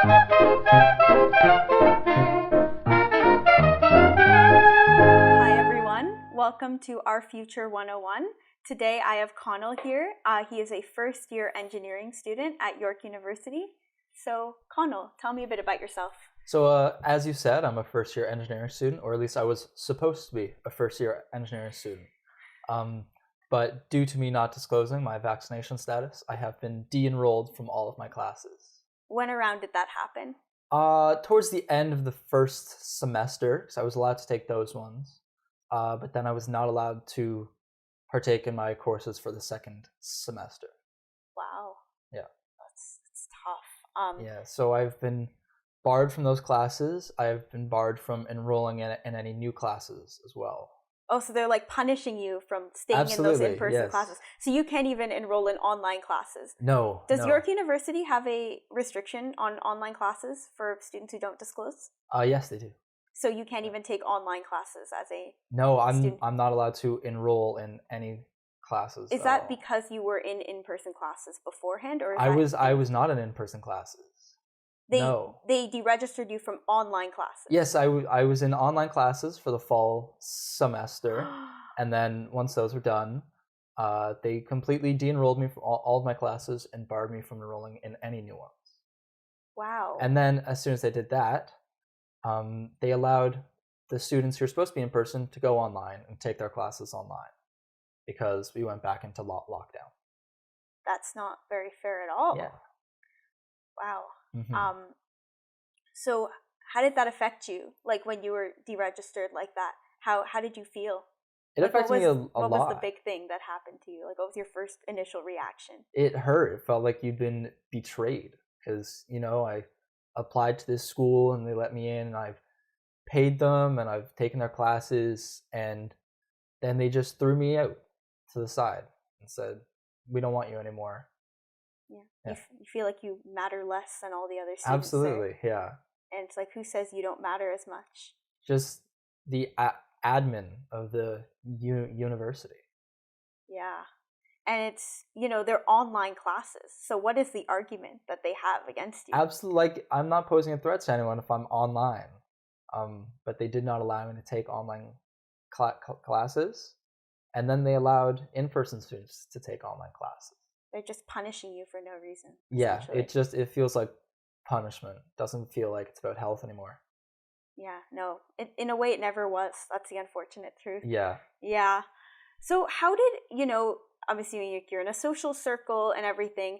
Hi everyone, welcome to Our Future 101. Today I have Connell here. He is a first year engineering student at York University. So Connell, tell me a bit about yourself. So as you said, I'm a first year engineering student, or at least I was supposed to be a first year engineering student. But due to me not disclosing my vaccination status, I have been de-enrolled from all of my classes. When around did that happen? Towards the end of the first semester, because I was allowed to take those ones, but then I was not allowed to partake in my courses for the second semester. Wow. Yeah. That's tough. Yeah, so I've been barred from those classes. I've been barred from enrolling in any new classes as well. Oh, so they're like punishing you from staying Absolutely, in those in-person yes. classes. So you can't even enroll in online classes. No. Does no. York University have a restriction on online classes for students who don't disclose? Yes, they do. So you can't even take online classes as a No, student? I'm not allowed to enroll in any classes. Is that because you were in in-person classes beforehand, or is I was not in in-person classes. No. They deregistered you from online classes? Yes, I was in online classes for the fall semester, and then once those were done, they completely de-enrolled me from all of my classes and barred me from enrolling in any new ones. Wow. And then as soon as they did that, they allowed the students who are supposed to be in person to go online and take their classes online, because we went back into lockdown. That's not very fair at all. Yeah. Wow. Mm-hmm. So how did that affect you? Like when you were deregistered like that, how did you feel? It affected me a lot. What was the big thing that happened to you? Like, what was your first initial reaction? It hurt. It felt like you'd been betrayed, because, I applied to this school and they let me in, and I've paid them and I've taken their classes, and then they just threw me out to the side and said, "We don't want you anymore." Yeah. You feel like you matter less than all the other students. Absolutely, there. yeah. And it's like, who says you don't matter as much? Just the admin of the university. Yeah. And it's, they're online classes. So what is the argument that they have against you? Absolutely. Like, I'm not posing a threat to anyone if I'm online. But they did not allow me to take online classes. And then they allowed in-person students to take online classes. They're just punishing you for no reason. Yeah, it feels like punishment. It doesn't feel like it's about health anymore. Yeah, no. In a way, it never was. That's the unfortunate truth. Yeah. Yeah. So how did, obviously you're in a social circle and everything,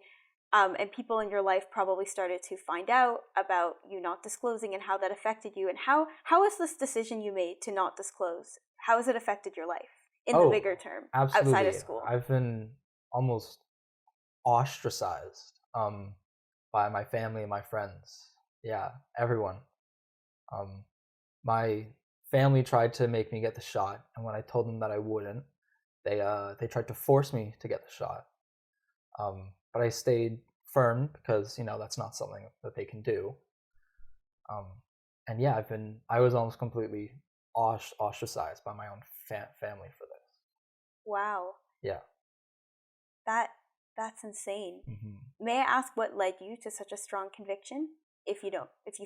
and people in your life probably started to find out about you not disclosing and how that affected you. And how is this decision you made to not disclose, how has it affected your life in the bigger term, absolutely. outside of school? I've been almost ostracized by my family and my friends. Yeah, everyone. My family tried to make me get the shot, and when I told them that I wouldn't, they tried to force me to get the shot. But I stayed firm, because that's not something that they can do. And yeah, I was almost completely ostracized by my own family for this. Wow. Yeah. That's insane. Mm-hmm. May I ask what led you to such a strong conviction, if you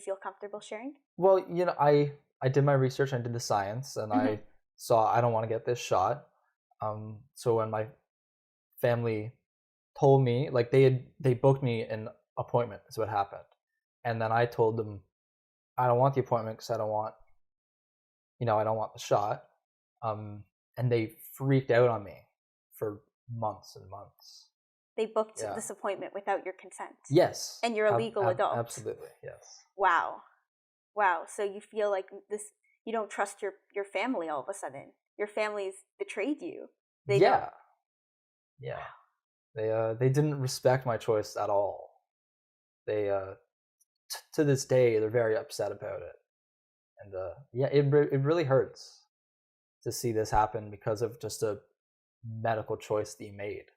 feel comfortable sharing? Well, I did my research, I did the science, and Mm-hmm. I saw I don't want to get this shot. So when my family told me, like, they booked me an appointment is what happened. And then I told them I don't want the appointment because I don't want the shot. And they freaked out on me for months and months. They booked this appointment without your consent? Yes. And you're a legal adult? Absolutely, yes. Wow. So you feel like you don't trust your family all of a sudden. Your family's betrayed you. They don't. Yeah. They didn't respect my choice at all. They to this day they're very upset about it. And it really hurts to see this happen because of just a medical choice that you made.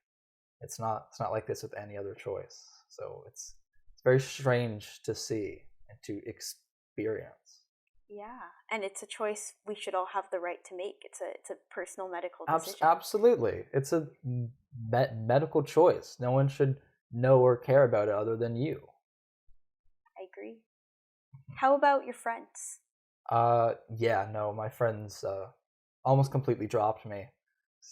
It's not like this with any other choice. So it's very strange to see and to experience. Yeah, and it's a choice we should all have the right to make. It's a personal medical decision. Absolutely. It's a medical choice. No one should know or care about it other than you. I agree. How about your friends? Yeah, no, my friends almost completely dropped me.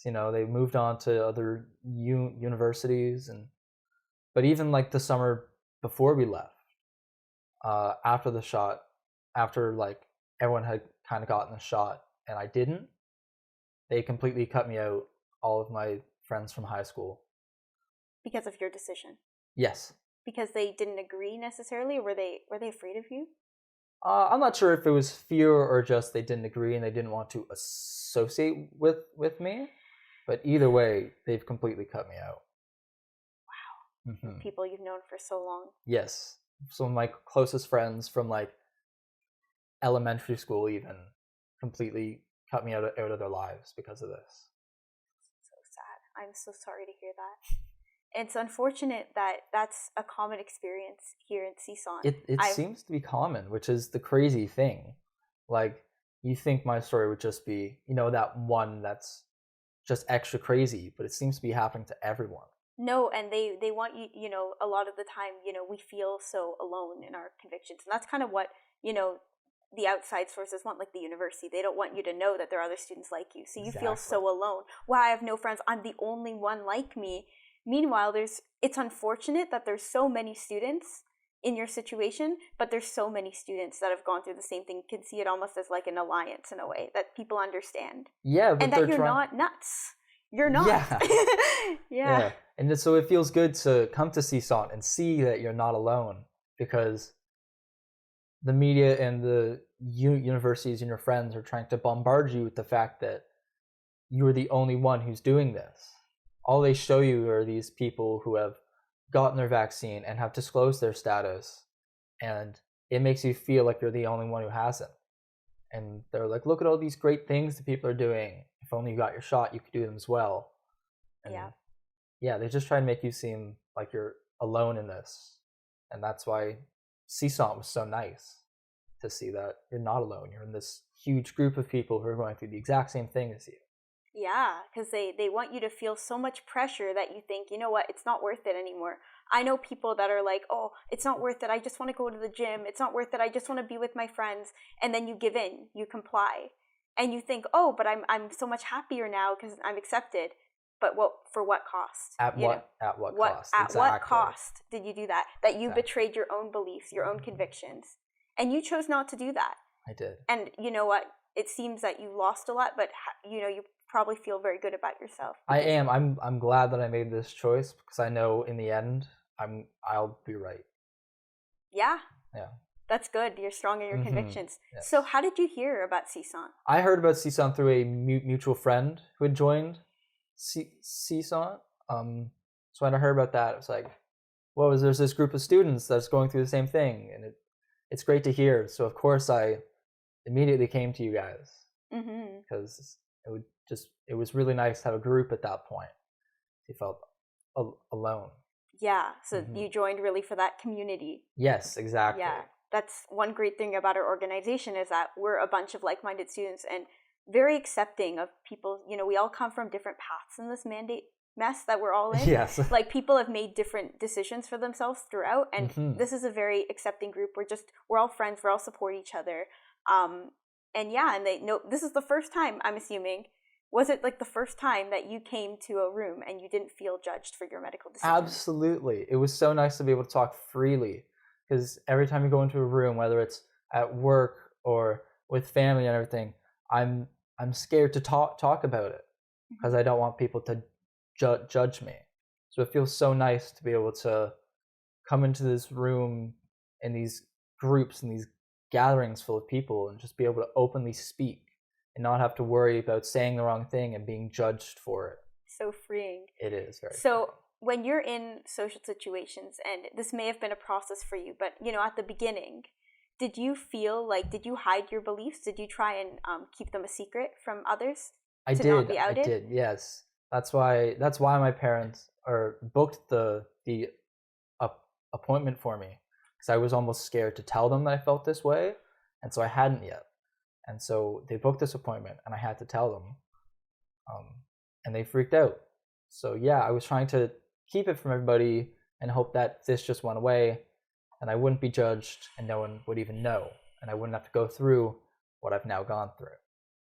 You know, they moved on to other universities, but even like the summer before we left, after the shot, after like everyone had kind of gotten the shot and I didn't, they completely cut me out. All of my friends from high school. Because of your decision? Yes. Because they didn't agree necessarily, or were they afraid of you? I'm not sure if it was fear or just they didn't agree and they didn't want to associate with me. But either way, they've completely cut me out. Wow. Mm-hmm. People you've known for so long. Yes. Some of my closest friends from like elementary school even completely cut me out of their lives because of this. So sad. I'm so sorry to hear that. It's unfortunate that that's a common experience here in CSONT. It seems to be common, which is the crazy thing. Like, you think my story would just be, you know, that one that's just extra crazy, but it seems to be happening to everyone. No, and they want you, you know, a lot of the time, you know, we feel so alone in our convictions. And that's kind of what, you know, the outside sources want, like the university. They don't want you to know that there are other students like you. So you feel so alone. Wow, I have no friends. I'm the only one like me. Meanwhile, it's unfortunate that there's so many students in your situation, but there's so many students that have gone through the same thing. You can see it almost as like an alliance in a way that people understand. Yeah, but and that you're not nuts. You're not. Yeah. Yeah. And so it feels good to come to CSONT and see that you're not alone, because the media and the universities and your friends are trying to bombard you with the fact that you're the only one who's doing this. All they show you are these people who have gotten their vaccine and have disclosed their status, and it makes you feel like you're the only one who hasn't. And they're like, look at all these great things that people are doing. If only you got your shot, you could do them as well. And yeah, they just try to make you seem like you're alone in this. And that's why CSONT was so nice, to see that you're not alone. You're in this huge group of people who are going through the exact same thing as you. Yeah, because they want you to feel so much pressure that you think, you know what, it's not worth it anymore. I know people that are like, oh, it's not worth it. I just want to go to the gym. It's not worth it. I just want to be with my friends. And then you give in, you comply. And you think, oh, but I'm so much happier now because I'm accepted. But for what cost? At what cost? At what cost did you do that? That you betrayed your own beliefs, your own convictions. And you chose not to do that. I did. And you know what? It seems that you lost a lot, but you know, you probably feel very good about yourself. I am. I'm glad that I made this choice, because I know in the end I'll be right. Yeah. Yeah. That's good. You're strong in your convictions. Yes. So how did you hear about CSONT? I heard about CSONT through a mutual friend who had joined CSONT. So when I heard about that, it was like, well, there's this group of students that's going through the same thing, and it's great to hear. So of course I immediately came to you guys, because it was really nice to have a group at that point. You felt alone. Yeah, so you joined really for that community. Yes, exactly. Yeah, that's one great thing about our organization, is that we're a bunch of like-minded students and very accepting of people. You know, we all come from different paths in this mandate mess that we're all in. Yes. Like, people have made different decisions for themselves throughout, and this is a very accepting group. We're all friends, we're all support each other. And yeah, and they know this is the first time, I'm assuming. Was it like the first time that you came to a room and you didn't feel judged for your medical decision? Absolutely. It was so nice to be able to talk freely, because every time you go into a room, whether it's at work or with family and everything, I'm scared to talk about it, because I don't want people to judge me. So it feels so nice to be able to come into this room in these groups and these gatherings full of people and just be able to openly speak and not have to worry about saying the wrong thing and being judged for it. So freeing. It is very freeing. When you're in social situations, and this may have been a process for you, but you know, at the beginning, did you hide your beliefs? Did you try and keep them a secret from others? I did, yes. That's why my parents booked the appointment for me, because I was almost scared to tell them that I felt this way, and so I hadn't yet. And so they booked this appointment, and I had to tell them, and they freaked out. So yeah, I was trying to keep it from everybody and hope that this just went away. and I wouldn't be judged, and no one would even know, and I wouldn't have to go through what I've now gone through.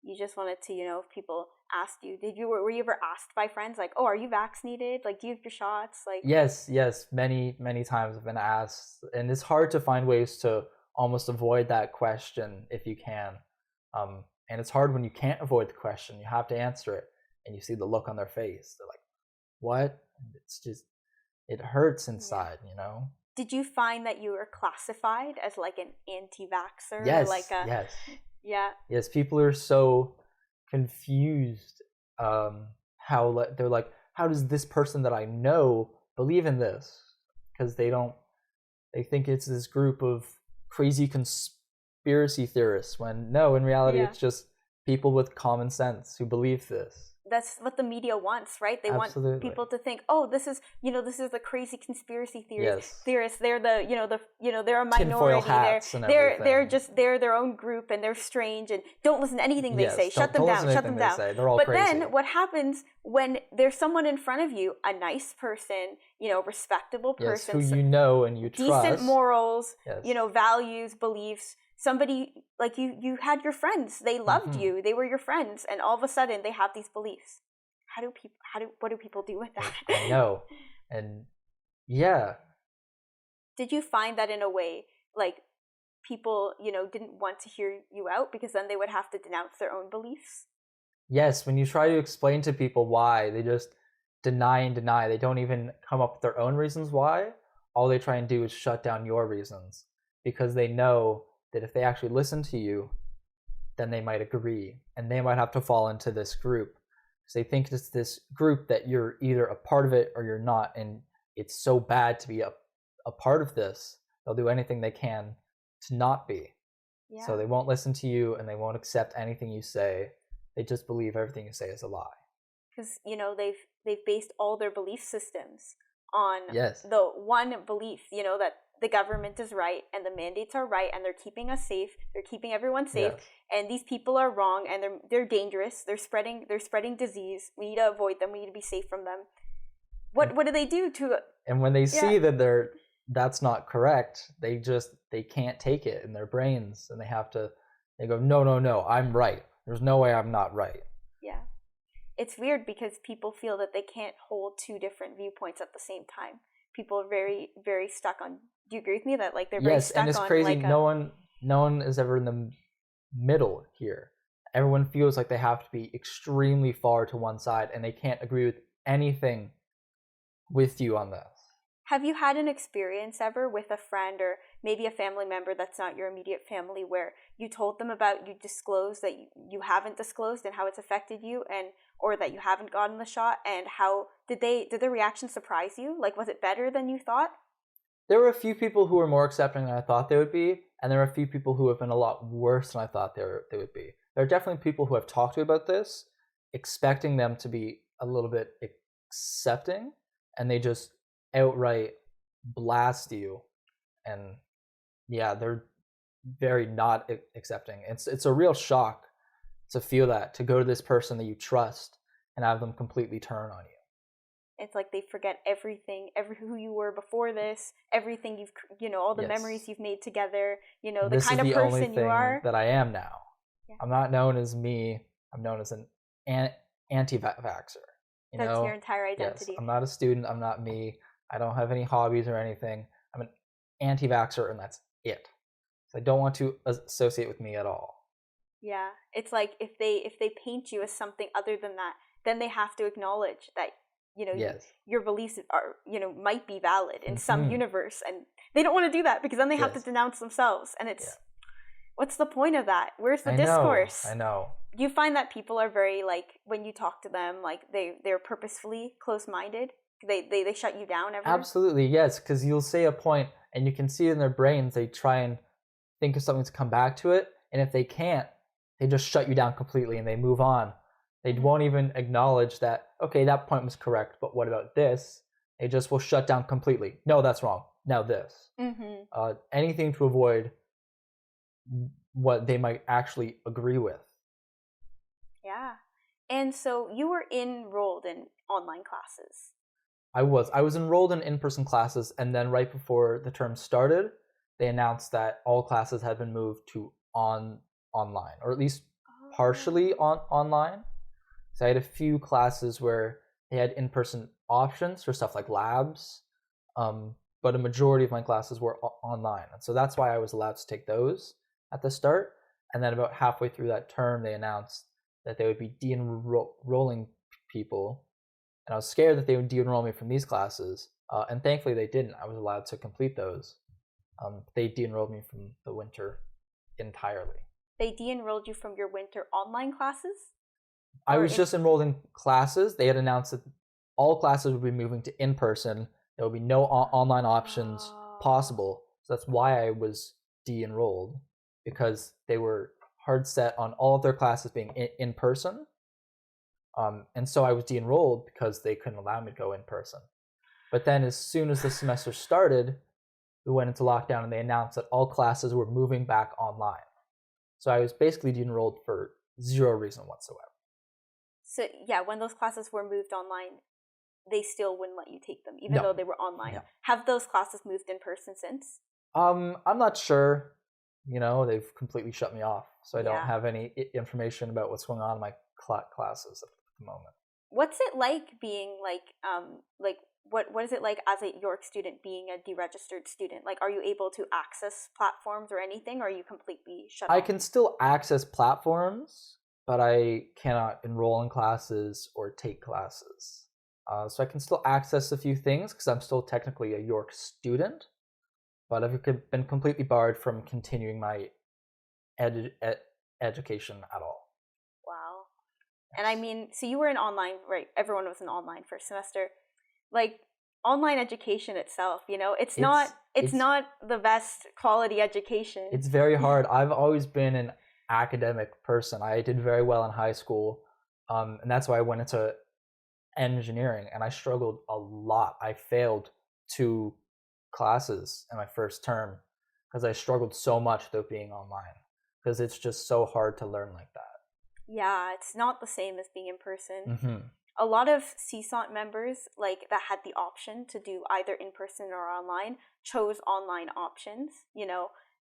You just wanted to, if people asked you, were you ever asked by friends, like, oh, are you vaccinated? Like, do you have your shots? Like, yes, many times I've been asked, and it's hard to find ways to almost avoid that question if you can. And it's hard when you can't avoid the question. You have to answer it, and you see the look on their face. They're like, what? It's just, it hurts inside, Did you find that you were classified as like an anti-vaxxer? Yes, or like a, yes. Yeah. Yes, people are so confused. How they're like, how does this person that I know believe in this? Because they think it's this group of crazy conspiracy theorists, when no, in reality, it's just people with common sense who believe this. That's what the media wants, right? They Absolutely. want people to think, oh, this is the crazy conspiracy theorists. Yes. They're they're a minority. Tinfoil hats and everything. They're their own group, and they're strange, and don't listen to anything they say. Shut them down. Shut them down. They're all but crazy. Then what happens when there's someone in front of you, a nice person, respectable person, who you know and you trust, decent morals, yes. Values, beliefs. Somebody like you had your friends, they loved you, they were your friends, and all of a sudden they have these beliefs. What do people do with that? I know. And yeah. Did you find that in a way, like, people, didn't want to hear you out because then they would have to denounce their own beliefs? Yes, when you try to explain to people why, they just deny and deny. They don't even come up with their own reasons why. All they try and do is shut down your reasons, because they know that if they actually listen to you, then they might agree, and they might have to fall into this group. Because they think it's this group that you're either a part of it or you're not, and it's so bad to be a part of this, they'll do anything they can to not be. Yeah. So they won't listen to you, and they won't accept anything you say. They just believe everything you say is a lie. Because, they've based all their belief systems on yes. the one belief, that the government is right and the mandates are right and they're keeping us safe, they're keeping everyone safe, yes. And these people are wrong and they're dangerous, they're spreading disease, we need to avoid them, we need to be safe from them. What do they do to? And when they see that that's not correct, they can't take it in their brains, and they go, no, I'm right, there's no way I'm not right. Yeah, it's weird because people feel that they can't hold two different viewpoints at the same time. People are very, very stuck on. Do you agree with me that they're very stuck on? Yes, and it's crazy. No one is ever in the middle here. Everyone feels like they have to be extremely far to one side, and they can't agree with anything with you on this. Have you had an experience ever with a friend or maybe a family member that's not your immediate family where you told them about, you disclosed that you haven't disclosed and how it's affected you, or that you haven't gotten the shot, and how did their reaction surprise you? Like, was it better than you thought? There were a few people who were more accepting than I thought they would be, and there are a few people who have been a lot worse than I thought they would be. There are definitely people who have talked to about this, expecting them to be a little bit accepting, and they just outright blast you, and they're very not accepting. It's a real shock to feel that, to go to this person that you trust and have them completely turn on you. It's like they forget everything, who you were before this, everything all the memories you've made together, the kind of person you are. That I am now. Yeah. I'm not known as me. I'm known as an anti-vaxxer. That's your entire identity. Yes, I'm not a student. I'm not me. I don't have any hobbies or anything. I'm an anti-vaxxer, and that's it. So I don't want to associate with me at all. Yeah, it's like if they paint you as something other than that, then they have to acknowledge that your beliefs are might be valid in some universe, and they don't want to do that because then they have to denounce themselves, and it's what's the point of that? Where's the discourse? I know. Do you find that people are very, when you talk to them, they're purposefully close-minded? They shut you down ever? Absolutely, yes, because you'll say a point and you can see it in their brains, they try and think of something to come back to it, and if they can't, they just shut you down completely and they move on. They won't even acknowledge that, okay, that point was correct, but what about this? They just will shut down completely. No, that's wrong. Now this. Mm-hmm. Anything to avoid what they might actually agree with. Yeah. And so you were enrolled in online classes. I was enrolled in in-person classes, and then right before the term started, they announced that all classes had been moved to online, or at least partially online. So I had a few classes where they had in-person options for stuff like labs, but a majority of my classes were online, and so that's why I was allowed to take those at the start. And then about halfway through that term, they announced that they would be de-enrolling people, and I was scared that they would de-enroll me from these classes, and thankfully they didn't. I was allowed to complete those. They de-enrolled me from the winter entirely. They de-enrolled you from your winter online classes? I was just enrolled in classes. They had announced that all classes would be moving to in-person. There would be no online options possible. So that's why I was de-enrolled, because they were hard set on all of their classes being in person. And so I was de-enrolled because they couldn't allow me to go in person. But then as soon as the semester started, we went into lockdown and they announced that all classes were moving back online. So I was basically de-enrolled for zero reason whatsoever. So yeah, when those classes were moved online, they still wouldn't let you take them, even though they were online. No. Have those classes moved in person since? I'm not sure. They've completely shut me off, so I don't have any information about what's going on in my classes at the moment. What's it like being what is it like as a York student being a deregistered student? Like, are you able to access platforms or anything, or are you completely shut off? I can still access platforms, but I cannot enroll in classes or take classes. So I can still access a few things because I'm still technically a York student, but I've been completely barred from continuing my education at all. Wow. And I mean, so you were in online, right? Everyone was in online first semester. Like, online education itself, it's not the best quality education. It's very hard. I've always been an academic person. I did very well in high school, and that's why I went into engineering, and I struggled a lot. I failed 2 classes in my first term because I struggled so much with being online, because it's just so hard to learn like that. Yeah, it's not the same as being in person. Mm-hmm. A lot of CSONT members, that had the option to do either in person or online, chose online options,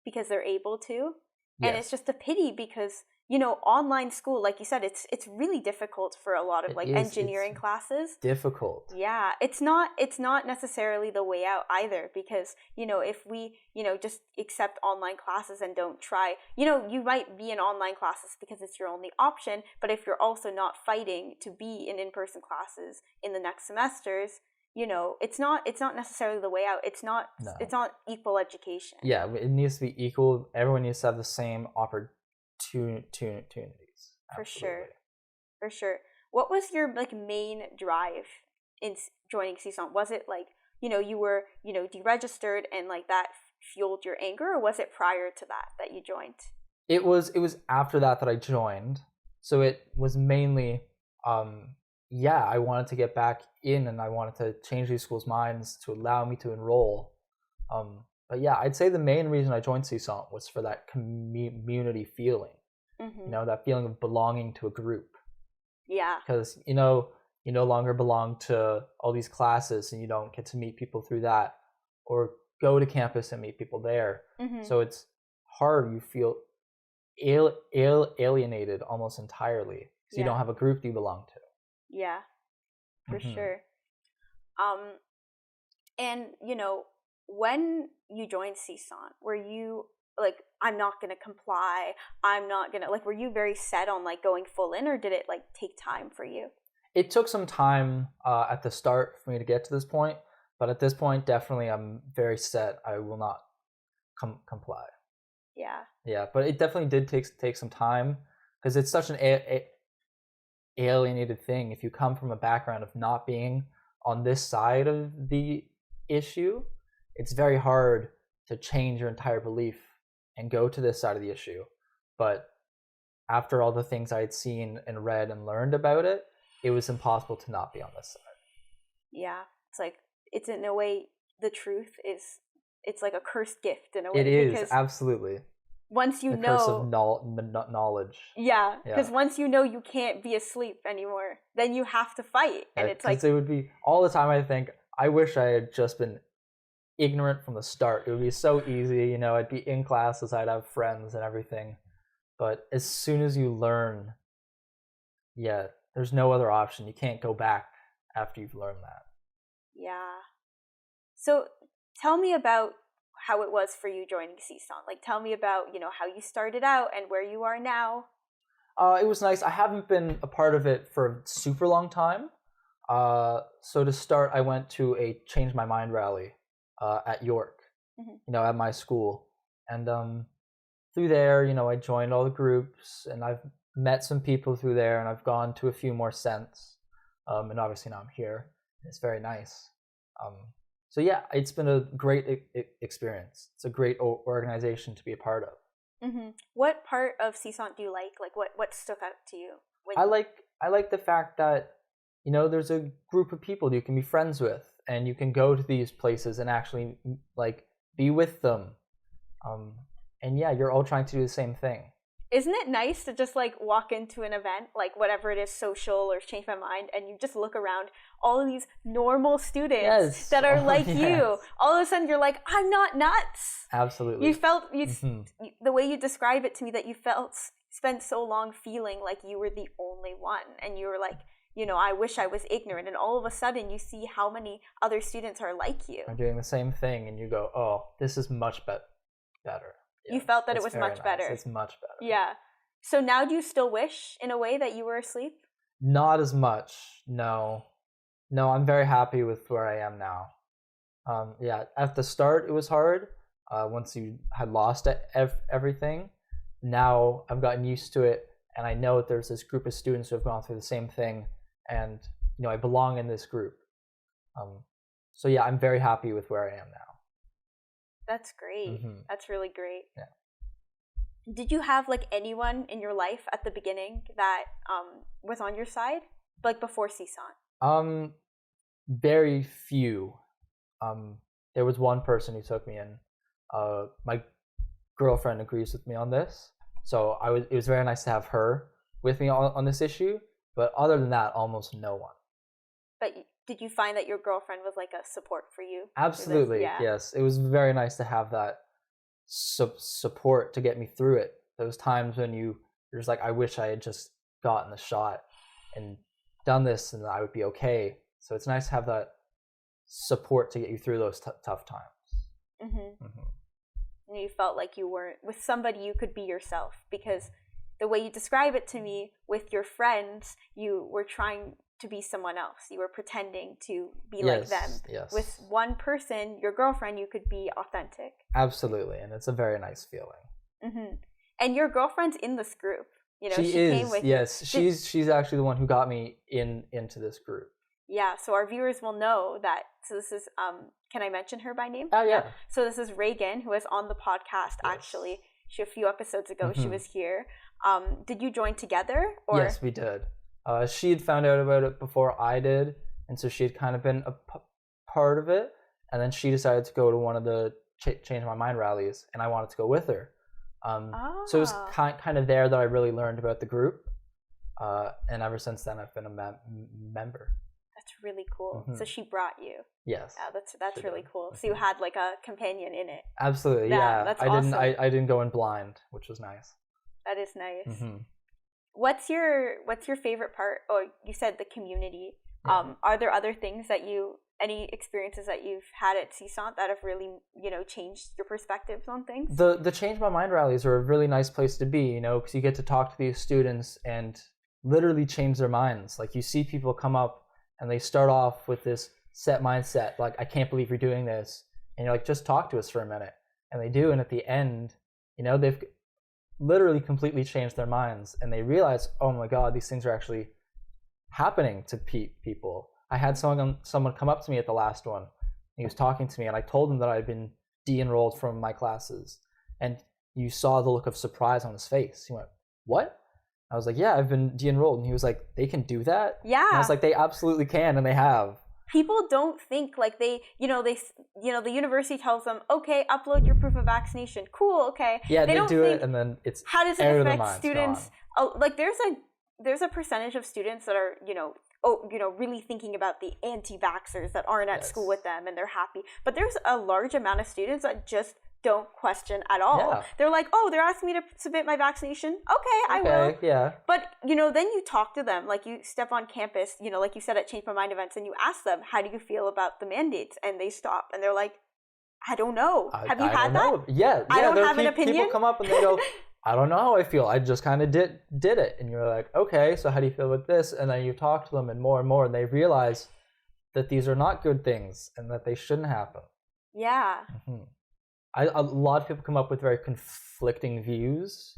because they're able to. And it's just a pity because, online school, like you said, it's really difficult for a lot of engineering classes. Difficult. Yeah, it's not necessarily the way out either, because, if we, just accept online classes and don't try, you might be in online classes because it's your only option, but if you're also not fighting to be in in-person classes in the next semesters, it's not necessarily the way out. It's not equal education. Yeah, it needs to be equal. Everyone needs to have the same opportunities. For sure. What was your main drive in joining CSONT? Was it you were deregistered and that fueled your anger, or was it prior to that you joined? It was after that I joined. So it was mainly I wanted to get back in, and I wanted to change these schools' minds to allow me to enroll. But yeah, I'd say the main reason I joined CSONT was for that community feeling. Mm-hmm. That feeling of belonging to a group. Yeah. Because, you no longer belong to all these classes, and you don't get to meet people through that, or go to campus and meet people there. Mm-hmm. So it's hard. You feel alienated almost entirely. So you don't have a group you belong to. Yeah, for sure. And when you joined CSONT, were you I'm not gonna comply, I'm not gonna were you very set on going full in, or did it take time for you? It took some time at the start for me to get to this point, but at this point, definitely I'm very set. I will not comply. Yeah, but it definitely did take some time, because it's such an alienated thing. If you come from a background of not being on this side of the issue, it's very hard to change your entire belief and go to this side of the issue. But after all the things I had seen and read and learned about it, it was impossible to not be on this side. Yeah, it's in a way, the truth is, it's like a cursed gift in a way. It is, absolutely. Once you the curse of knowledge. Yeah, because once you can't be asleep anymore, then you have to fight, and it's it would be all the time. I think I wish I had just been ignorant from the start. It would be so easy, I'd be in classes, I'd have friends and everything. But as soon as you learn, there's no other option. You can't go back after you've learned that. Yeah. So tell me about how it was for you joining CSONT. Like, tell me about, how you started out and where you are now. It was nice. I haven't been a part of it for a super long time. So to start, I went to a Change My Mind rally at York, at my school. And through there, I joined all the groups, and I've met some people through there, and I've gone to a few more CSONTs. And obviously now I'm here. It's very nice. So yeah, it's been a great experience. It's a great organization to be a part of. What part of CSONT do you like? Like, what stuck out to you? I like the fact that, there's a group of people you can be friends with, and you can go to these places and actually be with them. And yeah, you're all trying to do the same thing. Isn't it nice to just walk into an event, whatever it is, social or Change My Mind, and you just look around, all of these normal students that are like you. All of a sudden you're like, I'm not nuts. Absolutely. You felt, the way you describe it to me, that you spent so long feeling like you were the only one. And you were like, I wish I was ignorant. And all of a sudden you see how many other students are like you. Are doing the same thing, and you go, oh, this is much better. Yeah, you felt that it was much better. It's much better. Yeah. So now do you still wish, in a way, that you were asleep? Not as much, no. No, I'm very happy with where I am now. At the start it was hard. Once you had lost everything, now I've gotten used to it, and I know that there's this group of students who have gone through the same thing, and I belong in this group. So yeah, I'm very happy with where I am now. That's great. That's really great. Yeah. Did you have anyone in your life at the beginning that was on your side, before CSONT? Very few. There was one person who took me in. My girlfriend agrees with me on this, so it was very nice to have her with me on this issue. But other than that, almost no one. But did you find that your girlfriend was a support for you? Absolutely, yes. It was very nice to have that support to get me through it. Those times when you're just like, I wish I had just gotten the shot and done this, and I would be okay. So it's nice to have that support to get you through those tough times. And you felt like you weren't with somebody you could be yourself, because the way you describe it to me, with your friends, you were trying to be someone else. You were pretending to be like them. Yes. With one person, your girlfriend, you could be authentic. Absolutely, and it's a very nice feeling. And your girlfriend's in this group. She came with you. Yes, she's actually the one who got me into this group. Yeah, so our viewers will know that. So this is, can I mention her by name? Oh, yeah. So this is Reagan, who was on the podcast, actually. A few episodes ago, she was here. Did you join together? Or? Yes, we did. She had found out about it before I did, and so she had kind of been a part of it. And then she decided to go to one of the Change My Mind rallies, and I wanted to go with her. So it was kind of there that I really learned about the group. And ever since then, I've been a member. That's really cool. So she brought you. Yes. Yeah, that's really cool. So you had a companion in it. Absolutely, yeah. That's awesome. I didn't go in blind, which was nice. That is nice. What's your favorite part? Oh, you said the community. Yeah. Are there other things any experiences that you've had at CSONT that have really, changed your perspectives on things? The Change My Mind rallies are a really nice place to be, because you get to talk to these students and literally change their minds. You see people come up and they start off with this set mindset, I can't believe you're doing this. And you're like, just talk to us for a minute. And they do, and at the end, they've literally completely changed their minds, and they realize, oh my God, these things are actually happening to people. I had someone come up to me at the last one. He was talking to me, and I told him that I'd been de-enrolled from my classes, and you saw the look of surprise on his face. He went, what? I was like, yeah, I've been de-enrolled. And he was like, they can do that? Yeah. And I was like, they absolutely can, and they have. People don't think the university tells them, okay, upload your proof of vaccination. Cool, okay. Yeah, they do it, and then it's how does it affect students? Oh, there's a percentage of students that are, really thinking about the anti-vaxxers that aren't at Yes. school with them and they're happy. But there's a large amount of students that just don't question at all. Yeah. They're like, oh, they're asking me to submit my vaccination. Okay, I will. Yeah. But, then you talk to them, like you step on campus, like you said at Change My Mind events, and you ask them, how do you feel about the mandates? And they stop and they're like, I don't know. Have you had that? Yeah. I don't have an opinion. People come up and they go, I don't know how I feel. I just kind of did it. And you're like, okay, so how do you feel with this? And then you talk to them and more, and they realize that these are not good things and that they shouldn't happen. Yeah. Mm-hmm. A lot of people come up with very conflicting views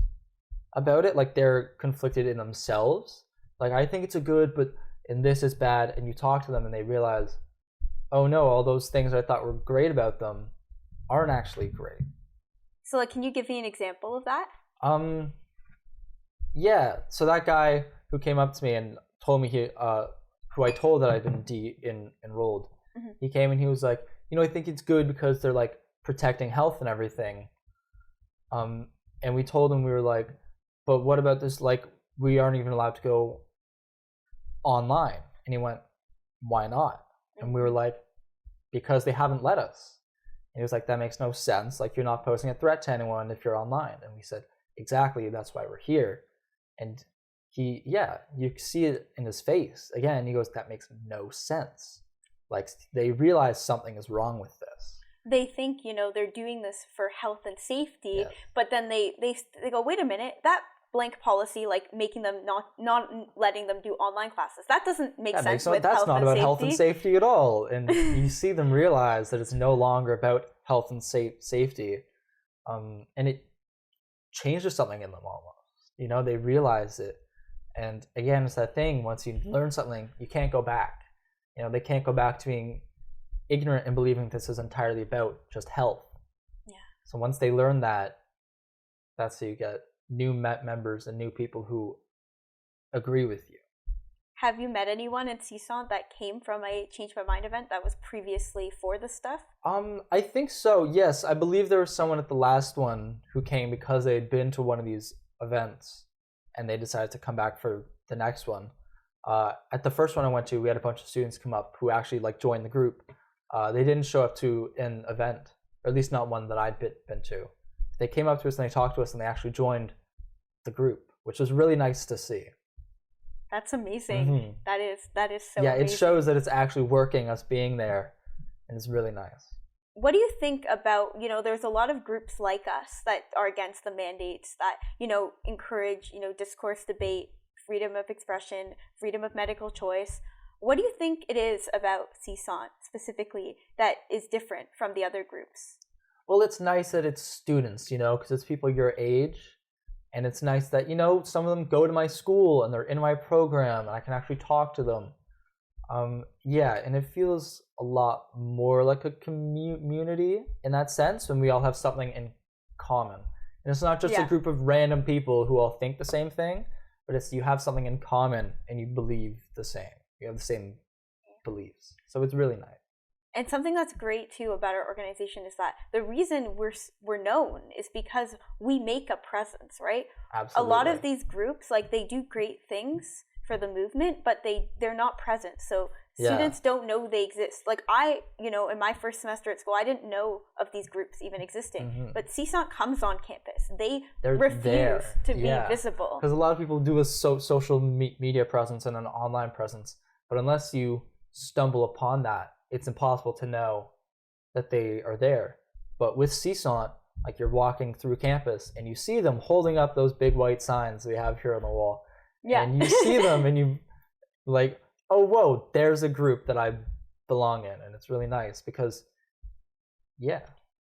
about it. Like they're conflicted in themselves. Like, I think it's a good, but and this is bad. And you talk to them and they realize, oh no, all those things I thought were great about them aren't actually great. So, like, can you give me an example of that? Yeah. So that guy who came up to me and told me who I told that I'd been enrolled, mm-hmm. he came and he was like, I think it's good because they're like protecting health and everything. And we told him, we were like, but what about this? Like, we aren't even allowed to go online. And he went, why not? Mm-hmm. And we were like, because they haven't let us. And he was like, that makes no sense. Like, you're not posing a threat to anyone if you're online. And we said, exactly, that's why we're here. And you see it in his face. Again, he goes, that makes no sense. Like, they realize something is wrong with this. They think, they're doing this for health and safety, yes. But then they go, wait a minute, that blank policy, like making them not letting them do online classes, that doesn't make sense with that's health not and about safety. Health and safety at all. And you see them realize that it's no longer about health and safety. And it changes something in them almost. They realize it. And again, it's that thing, once you learn something, you can't go back. They can't go back to being ignorant and believing this is entirely about just health. Yeah. So once they learn that, that's how you get new members and new people who agree with you. Have you met anyone in CSONT that came from a Change My Mind event that was previously for this stuff? I think so, yes. I believe there was someone at the last one who came because they had been to one of these events and they decided to come back for the next one. At the first one I went to, we had a bunch of students come up who actually joined the group. They didn't show up to an event, or at least not one that I'd been to. They came up to us and they talked to us and they actually joined the group, which was really nice to see. That's amazing. Mm-hmm. That is so yeah, amazing. It shows that it's actually working, us being there, and it's really nice. What do you think about, there's a lot of groups like us that are against the mandates that, encourage, discourse, debate, freedom of expression, freedom of medical choice. What do you think it is about CSONT specifically that is different from the other groups? Well, it's nice that it's students, because it's people your age. And it's nice that, some of them go to my school and they're in my program and I can actually talk to them. And it feels a lot more like a community in that sense when we all have something in common. And it's not just a group of random people who all think the same thing, but it's you have something in common and you believe the same. You have the same beliefs. So it's really nice. And something that's great too about our organization is that the reason we're known is because we make a presence, right? Absolutely. A lot of these groups, they do great things for the movement, but they're not present. So students don't know they exist. Like in my first semester at school, I didn't know of these groups even existing. Mm-hmm. But CSONT comes on campus. They're refuse to be visible. Because a lot of people do a social media presence and an online presence, but unless you stumble upon that, it's impossible to know that they are there. But with CSONT, you're walking through campus and you see them holding up those big white signs we have here on the wall. Yeah. And you see them and you oh, whoa, there's a group that I belong in. And it's really nice because,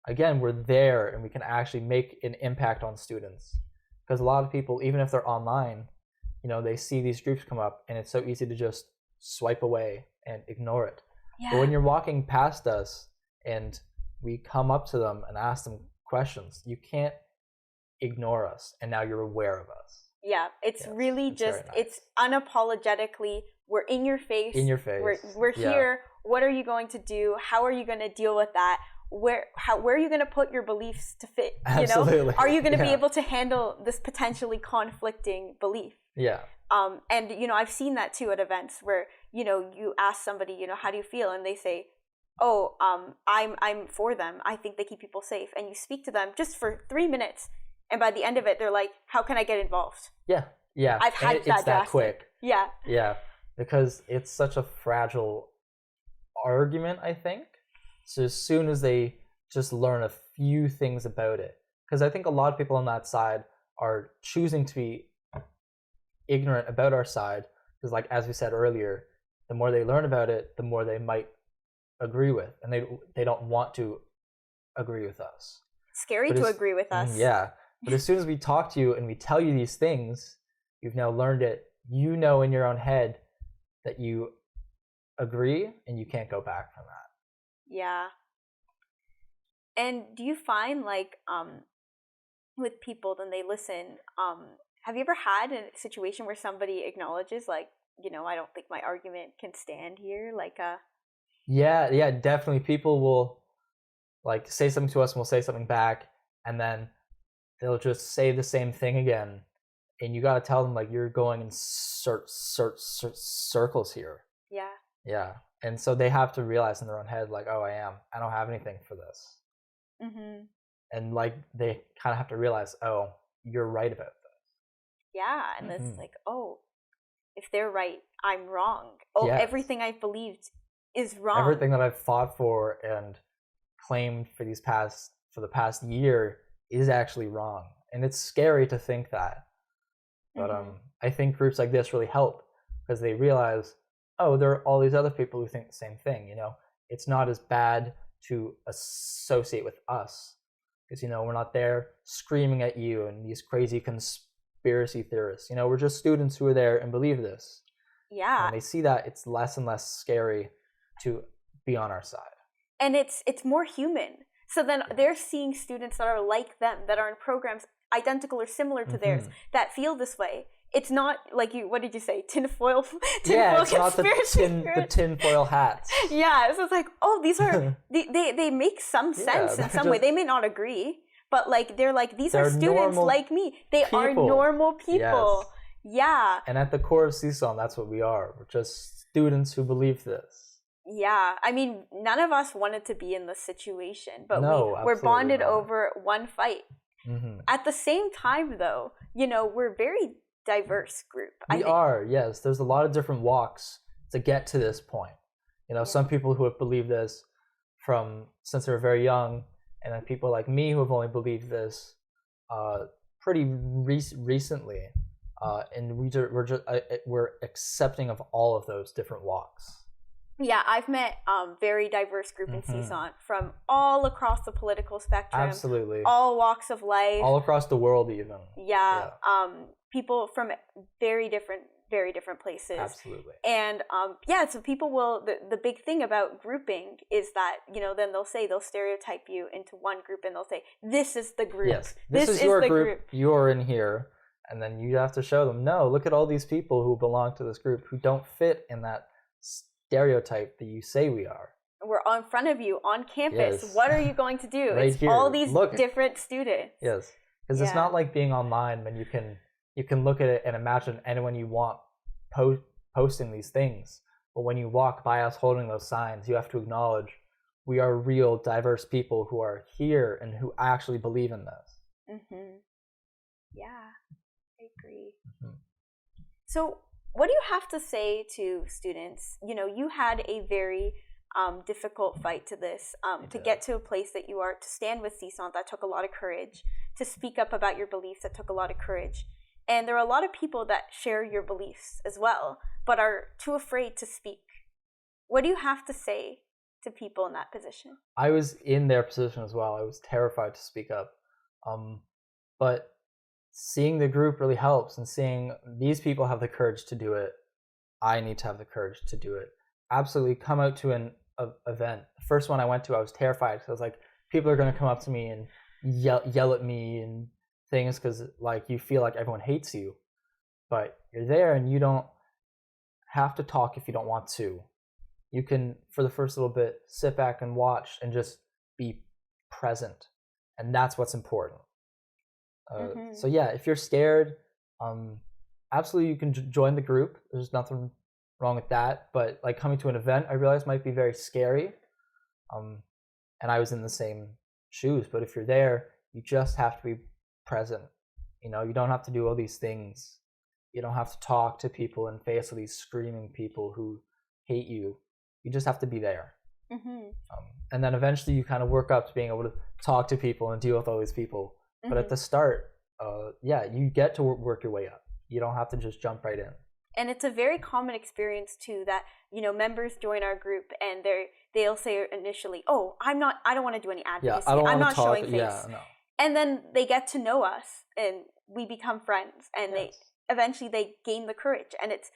again, we're there and we can actually make an impact on students. Because a lot of people, even if they're online, they see these groups come up and it's so easy to just swipe away and ignore it. Yeah. But when you're walking past us and we come up to them and ask them questions, you can't ignore us. And now you're aware of us. Yeah, it's really just, nice. It's unapologetically, we're in your face. In your face. We're here. What are you going to do? How are you going to deal with that? Where are you going to put your beliefs to fit? Absolutely. Are you going to be able to handle this potentially conflicting belief? Yeah. And I've seen that too at events where you ask somebody, how do you feel? And they say, oh, I'm for them. I think they keep people safe. And you speak to them just for 3 minutes. And by the end of it, they're like, how can I get involved? Yeah. I've had it's that quick. Yeah. Yeah. Because it's such a fragile argument, I think. So as soon as they just learn a few things about it, because I think a lot of people on that side are choosing to be ignorant about our side, because like as we said earlier, the more they learn about it, the more they might agree with, and they don't want to agree with us. Scary to agree with us. Yeah. But as soon as we talk to you and we tell you these things, you've now learned it, in your own head that you agree and you can't go back from that. Yeah. And do you find like with people, then they listen, have you ever had a situation where somebody acknowledges like, I don't think my argument can stand here? Like Yeah, definitely. People will like say something to us and we'll say something back, and then they'll just say the same thing again. And you got to tell them like you're going in circles here. Yeah. Yeah. And so they have to realize in their own head like, oh, I don't have anything for this. Mm-hmm. And like they kind of have to realize, oh, you're right about this. Yeah. And it's like, oh, if they're right, I'm wrong. Oh, yes. Everything I've believed is wrong. Everything that I've fought for and claimed for the past year is actually wrong. And it's scary to think that. But I think groups like this really help, because they realize, oh, there are all these other people who think the same thing. It's not as bad to associate with us, because we're not there screaming at you and these crazy conspiracy theorists. We're just students who are there and believe this. Yeah. And they see that, it's less and less scary to be on our side. And it's more human. So then they're seeing students that are like them, that are in programs identical or similar to theirs, that feel this way. It's not like what did you say? Tinfoil it's not the tinfoil hats. Yeah, so it's like, oh, these are, they make some sense in some way. They may not agree, but like, they're like, they're students like me. They are normal people. Yes. Yeah. And at the core of CSONT, that's what we are. We're just students who believe this. Yeah. I mean, none of us wanted to be in this situation, but we're bonded over one fight. Mm-hmm. At the same time, though, we're a very diverse group. We are, yes. There's a lot of different walks to get to this point. Some people who have believed this since they were very young, and then people like me who have only believed this pretty recently. And we're accepting of all of those different walks. Yeah, I've met very diverse group in CSONT from all across the political spectrum. Absolutely. All walks of life. All across the world even. Yeah. People from very different places. Absolutely. And so people will, the big thing about grouping is that, then they'll stereotype you into one group, and they'll say, this is the group. Yes, this is your group. You're in here. And then you have to show them, no, look at all these people who belong to this group who don't fit in that stereotype that you say we are. We're in front of you on campus. Yes. What are you going to do? Right it's here. all these different students. Yes, because it's not like being online when you can look at it and imagine anyone you want posting these things. But when you walk by us holding those signs, you have to acknowledge we are real diverse people who are here and who actually believe in this. Mm-hmm. Yeah, I agree. Mm-hmm. So what do you have to say to students? You had a very difficult fight to this, to get to a place that you are, to stand with CSONT, that took a lot of courage, to speak up about your beliefs, that took a lot of courage. And there are a lot of people that share your beliefs as well, but are too afraid to speak. What do you have to say to people in that position? I was in their position as well. I was terrified to speak up. But seeing the group really helps, and seeing these people have the courage to do it, I need to have the courage to do it. Absolutely, come out to an event. The first one I went to, I was terrified because I was like, people are going to come up to me and yell at me and things, because like you feel like everyone hates you. But you're there and you don't have to talk if you don't want to. You can, for the first little bit, sit back and watch and just be present. And that's what's important. So yeah, if you're scared, absolutely you can join the group. There's nothing wrong with that. But like coming to an event, I realized might be very scary. And I was in the same shoes. But if you're there, you just have to be present. You know, you don't have to do all these things. You don't have to talk to people and face all these screaming people who hate you. You just have to be there. And then eventually you kind of work up to being able to talk to people and deal with all these people. But at the start, you get to work your way up. You don't have to just jump right in. And it's a very common experience too that, you know, members join our group and they'll say initially, "Oh, I don't want to do any advocacy. I'm not showing face." Yeah, no. And then they get to know us and we become friends, and they eventually gain the courage. And it's,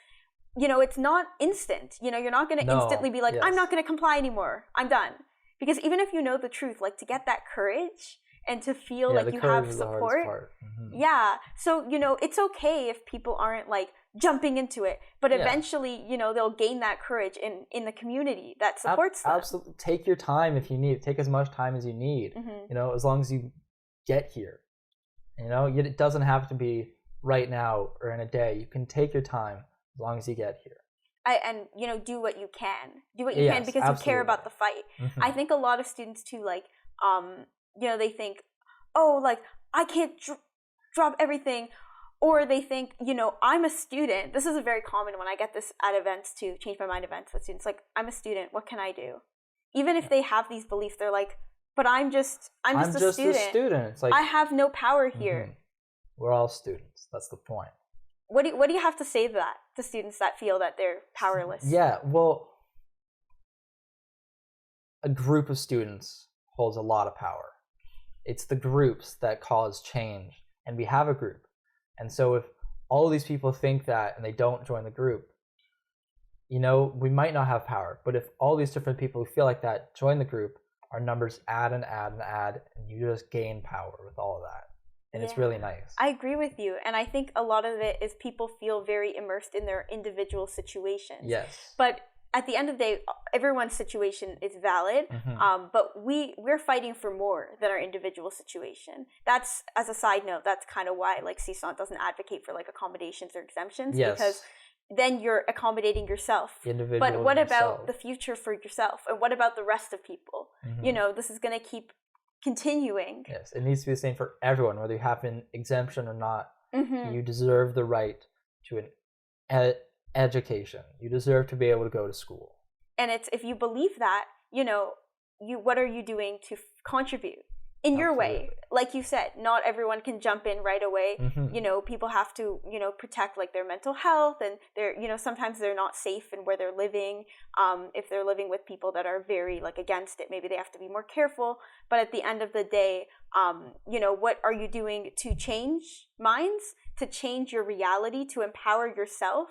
you know, it's not instant. You know, you're not going to instantly be like, "I'm not going to comply anymore. I'm done." Because even if you know the truth, like to get that courage and to feel like you have support. Yeah. So, you know, it's okay if people aren't like jumping into it, but eventually, you know, they'll gain that courage in the community that supports them. Absolutely. Take your time if you need. Take as much time as you need, you know, as long as you get here. You know, it doesn't have to be right now or in a day. You can take your time as long as you get here. And, you know, do what you can. Do what you can because you care about the fight. I think a lot of students too, like, you know, they think, "Oh, like, I can't drop everything." Or they think, you know, I'm a student. This is a very common when I get this at events too, Change My Mind events with students. Like, I'm a student. What can I do? Even if they have these beliefs, they're like, "But I'm just a student. It's like, I have no power here." We're all students. That's the point. What do you have to say to that, to students that feel that they're powerless? Yeah, well, a group of students holds a lot of power. It's the groups that cause change, and we have a group. And so if all of these people think that and they don't join the group, you know, we might not have power. But if all these different people who feel like that join the group, our numbers add and add and add, and you just gain power with all of that. And it's really nice. I agree with you. And I think a lot of it is people feel very immersed in their individual situations. Yes. But at the end of the day, everyone's situation is valid. But we're fighting for more than our individual situation. That's, as a side note, that's kind of why like CSONT doesn't advocate for like accommodations or exemptions, because then you're accommodating yourself. But what about the future for yourself? And what about the rest of people? You know, this is going to keep continuing. Yes, it needs to be the same for everyone, whether you have an exemption or not. You deserve the right to an education. You deserve to be able to go to school. And it's, if you believe that, you know, what are you doing to contribute in your way? Like you said, not everyone can jump in right away. You know, people have to, you know, protect like their mental health, and they're, you know, sometimes they're not safe in where they're living. If they're living with people that are very like against it, maybe they have to be more careful. But at the end of the day, you know, what are you doing to change minds, to change your reality, to empower yourself?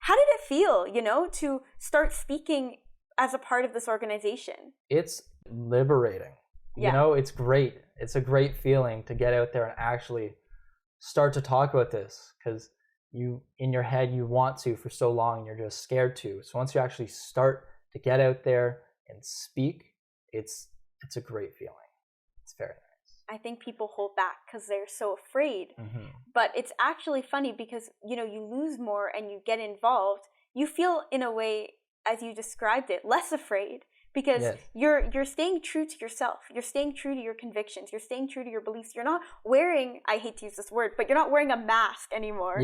How did it feel, you know, to start speaking as a part of this organization? It's liberating. You know, it's great. It's a great feeling to get out there and actually start to talk about this, because you, in your head, you want to for so long and you're just scared to. So once you actually start to get out there and speak, it's a great feeling. It's very nice. I think people hold back because they're so afraid. But it's actually funny because, you know, you lose more and you get involved. You feel, in a way, as you described it, less afraid. Because you're staying true to yourself. You're staying true to your convictions. You're staying true to your beliefs. You're not wearing, I hate to use this word, but you're not wearing a mask anymore.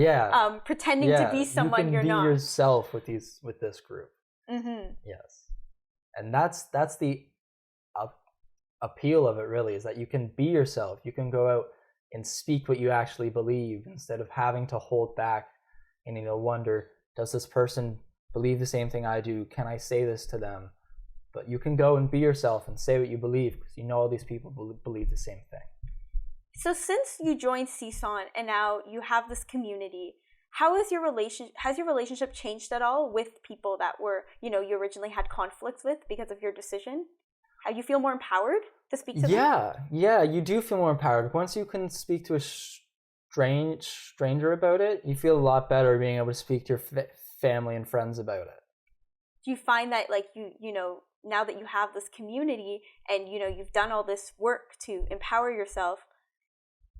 Pretending to be someone you're not. You can be yourself with this group. Yes. And that's the appeal of it, really, is that you can be yourself. You can go out and speak what you actually believe instead of having to hold back and, you know, wonder, does this person believe the same thing I do? Can I say this to them? But you can go and be yourself and say what you believe, because you know all these people believe the same thing. So since you joined CSONT and now you have this community, has your relationship changed at all with people that were, you know, you originally had conflicts with because of your decision? How you feel more empowered to speak to them? Yeah, you do feel more empowered. Once you can speak to a stranger about it, you feel a lot better being able to speak to your family and friends about it. Do you find that, like, you know, now that you have this community and, you know, you've done all this work to empower yourself,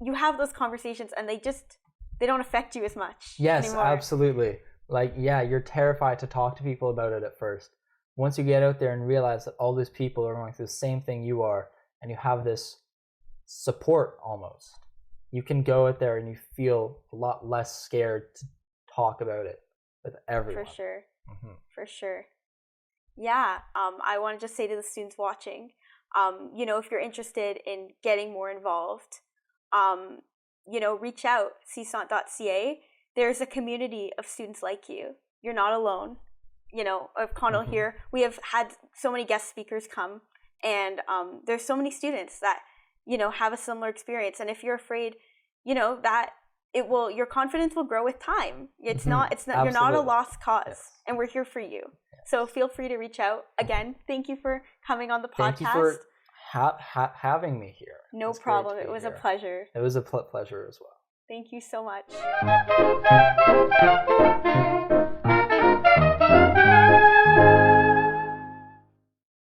you have those conversations and they don't affect you as much anymore? Yes, absolutely. Like, yeah, you're terrified to talk to people about it at first. Once you get out there and realize that all these people are going through the same thing you are, and you have this support almost, you can go out there and you feel a lot less scared to talk about it with everyone. For sure. For sure. Yeah. I want to just say to the students watching, if you're interested in getting more involved, reach out, csont.ca. There's a community of students like you. You're not alone. Of Connell here, we have had so many guest speakers come, and there's so many students that, have a similar experience. And if you're afraid, that your confidence will grow with time. It's not, Absolutely. you're not a lost cause, Yes. and we're here for you. Yes. So feel free to reach out. Again, thank you for coming on the podcast. Thank you for having me here. No problem. It was a pleasure. It was a pleasure as well. Thank you so much.